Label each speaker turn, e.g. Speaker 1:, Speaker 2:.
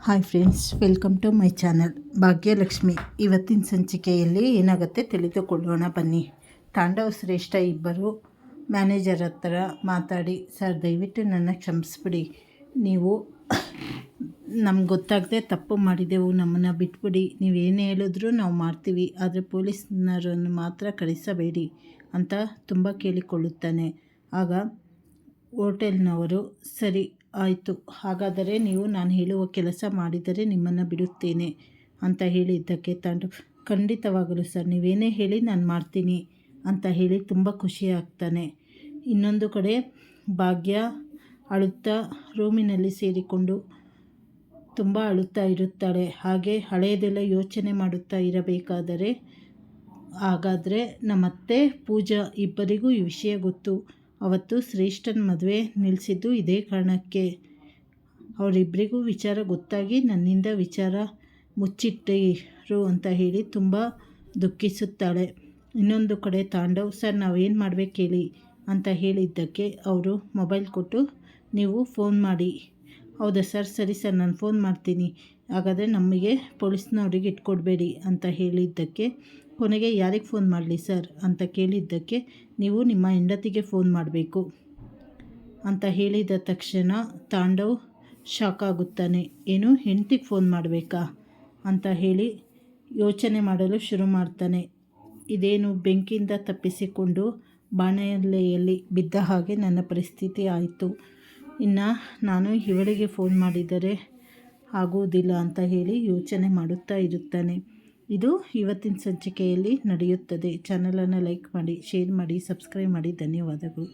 Speaker 1: Hi friends, welcome to my channel Bhagyalakshmi. ಇವತ್ತಿನ ಸಂಚಿಕೆಯಲ್ಲಿ ಏನಾಗುತ್ತೆ ತಿಳಿದುಕೊಳ್ಳೋಣ ಬನ್ನಿ. ತಾಂಡವ್ ಶ್ರೇಷ್ಠ ಇಬ್ಬರು ಮ್ಯಾನೇಜರ್ ಹತ್ರ ಮಾತಾಡಿ, ಸರ್ ದಯವಿಟ್ಟು ನನ್ನ ಕ್ಷಮಿಸ್ಬಿಡಿ, ನೀವು ನಮ್ಗೆ ಗೊತ್ತಾಗದೆ ತಪ್ಪು ಮಾಡಿದೆವು, ನಮ್ಮನ್ನು ಬಿಟ್ಬಿಡಿ, ನೀವೇನು ಹೇಳಿದ್ರೂ ನಾವು ಮಾಡ್ತೀವಿ, ಆದರೆ ಪೊಲೀಸ್ನರನ್ನು ಮಾತ್ರ ಕಳಿಸಬೇಡಿ ಅಂತ ತುಂಬ ಕೇಳಿಕೊಳ್ಳುತ್ತಾನೆ. ಆಗ ಹೋಟೆಲ್ನವರು ಸರಿ ಆಯಿತು, ಹಾಗಾದರೆ ನೀವು ನಾನು ಹೇಳುವ ಕೆಲಸ ಮಾಡಿದರೆ ನಿಮ್ಮನ್ನು ಬಿಡುತ್ತೇನೆ ಅಂತ ಹೇಳಿದ್ದಕ್ಕೆ ಖಂಡಿತವಾಗಲು ಸರ್, ನೀವೇನೇ ಹೇಳಿ ನಾನು ಮಾಡ್ತೀನಿ ಅಂತ ಹೇಳಿ ತುಂಬ ಖುಷಿಯಾಗ್ತಾನೆ. ಇನ್ನೊಂದು ಕಡೆ ಭಾಗ್ಯ ಅಳುತ್ತಾ ರೂಮಿನಲ್ಲಿ ಸೇರಿಕೊಂಡು ತುಂಬ ಅಳುತ್ತಾ ಇರುತ್ತಾಳೆ. ಹಾಗೆ ಹಳೆಯದೆಲ್ಲ ಯೋಚನೆ ಮಾಡುತ್ತಾ ಇರಬೇಕಾದರೆ ಹಾಗಾದರೆ ನಮ್ಮತ್ತೆ ಪೂಜಾ ಇಬ್ಬರಿಗೂ ಈ ವಿಷಯ ಗೊತ್ತು. ಅವತ್ತು ಶ್ರೇಷ್ಠನ ಮದುವೆ ನಿಲ್ಲಿಸಿದ್ದು ಇದೇ ಕಾರಣಕ್ಕೆ. ಅವರಿಬ್ಬರಿಗೂ ವಿಚಾರ ಗೊತ್ತಾಗಿ ನನ್ನಿಂದ ವಿಚಾರ ಮುಚ್ಚಿಟ್ಟಿರು ಅಂತ ಹೇಳಿ ತುಂಬ ದುಃಖಿಸುತ್ತಾಳೆ. ಇನ್ನೊಂದು ಕಡೆ ತಾಂಡವ್, ಸರ್ ನಾವೇನು ಮಾಡಬೇಕು ಹೇಳಿ ಅಂತ ಹೇಳಿದ್ದಕ್ಕೆ ಅವರು ಮೊಬೈಲ್ ಕೊಟ್ಟು ನೀವು ಫೋನ್ ಮಾಡಿ. ಹೌದಾ ಸರ್, ಸರಿ ಸರ್ ನಾನು ಫೋನ್ ಮಾಡ್ತೀನಿ, ಹಾಗಾದರೆ ನಮಗೆ ಪೊಲೀಸ್ನವ್ರಿಗೆ ಇಟ್ಕೊಡ್ಬೇಡಿ ಅಂತ ಹೇಳಿದ್ದಕ್ಕೆ ಕೊನೆಗೆ ಯಾರಿಗೆ ಫೋನ್ ಮಾಡಲಿ ಸರ್ ಅಂತ ಕೇಳಿದ್ದಕ್ಕೆ ನೀವು ನಿಮ್ಮ ಹೆಂಡತಿಗೆ ಫೋನ್ ಮಾಡಬೇಕು ಅಂತ ಹೇಳಿದ ತಕ್ಷಣ ತಾಂಡವ್ ಶಾಕ್ ಆಗುತ್ತಾನೆ. ಏನು, ಹೆಂಡತಿಗೆ ಫೋನ್ ಮಾಡಬೇಕಾ ಅಂತ ಹೇಳಿ ಯೋಚನೆ ಮಾಡಲು ಶುರು ಮಾಡ್ತಾನೆ. ಇದೇನು ಬೆಂಕಿಯಿಂದ ತಪ್ಪಿಸಿಕೊಂಡು ಬಾಣಲೆಯಲ್ಲಿ ಬಿದ್ದ ಹಾಗೆ ನನ್ನ ಪರಿಸ್ಥಿತಿ ಆಯಿತು. ಇನ್ನು ನಾನು ಇವಳಿಗೆ ಫೋನ್ ಮಾಡಿದರೆ ಆಗುವುದಿಲ್ಲ ಅಂತ ಹೇಳಿ ಯೋಚನೆ ಮಾಡುತ್ತಾ ಇರುತ್ತಾನೆ. ಇದು ಇವತ್ತಿನ ಸಂಚಿಕೆಯಲ್ಲಿ ನಡೆಯುತ್ತದೆ. ಚಾನಲನ್ನು ಲೈಕ್ ಮಾಡಿ, ಶೇರ್ ಮಾಡಿ, ಸಬ್ಸ್ಕ್ರೈಬ್ ಮಾಡಿ. ಧನ್ಯವಾದಗಳು.